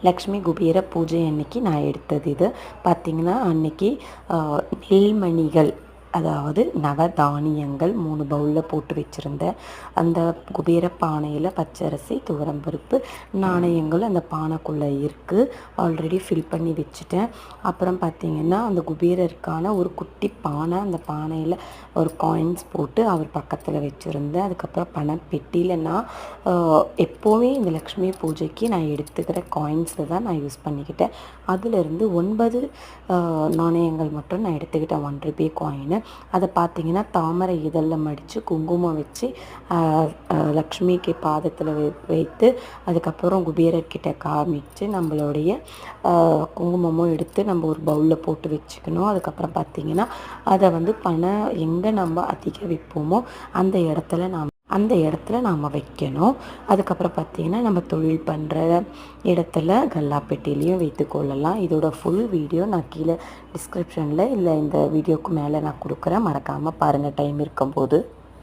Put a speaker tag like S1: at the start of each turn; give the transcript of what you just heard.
S1: லக்ஷ்மி குபேர பூஜை அன்னைக்கு நான் எடுத்தது. இது பார்த்திங்கன்னா அன்னைக்கு நெல்மணிகள், அதாவது நவதானியங்கள் 3 பவுலில் போட்டு வச்சுருந்தேன். அந்த குபேர பானையில் பச்சரிசி, துவரம்பருப்பு, நாணயங்கள் அந்த பானைக்குள்ளே இருக்குது. ஆல்ரெடி ஃபில் பண்ணி வச்சுட்டேன். அப்புறம் பார்த்திங்கன்னா அந்த குபேரருக்கான ஒரு குட்டி பானை, அந்த பானையில் ஒரு காயின்ஸ் போட்டு அவர் பக்கத்தில் வச்சுருந்தேன். அதுக்கப்புறம் பணப்பெட்டியில் நான் எப்போவுமே இந்த லக்ஷ்மி பூஜைக்கு நான் எடுத்துக்கிற காயின்ஸை தான் நான் யூஸ் பண்ணிக்கிட்டேன். அதிலிருந்து 9 நாணயங்கள் மட்டும் நான் எடுத்துக்கிட்டேன், 1 ரூபே காயினு. அதை பார்த்திங்கன்னா தாமரை இதழில் மடித்து குங்குமம் வச்சு லக்ஷ்மிக்கு பாதத்தில் வைத்து அதுக்கப்புறம் குபேரர்கிட்ட காமிச்சு நம்மளுடைய குங்குமமும் எடுத்து நம்ம ஒரு பவுலில் போட்டு வச்சுக்கணும். அதுக்கப்புறம் பார்த்திங்கன்னா அதை பணம் எங்கே நம்ம அதிக வைப்போமோ அந்த இடத்துல நாம் வைக்கணும். அதுக்கப்புறம் பார்த்திங்கன்னா நம்ம தொழில் பண்ணுற இடத்துல கல்லாப்பெட்டிலையும் வைத்து கொள்ளலாம். இதோட ஃபுல் வீடியோ நான் கீழே டிஸ்கிரிப்ஷனில் இல்லை இந்த வீடியோக்கு மேலே நான் கொடுக்குறேன். மறக்காமல் பாருங்கள் டைம் இருக்கும்போது.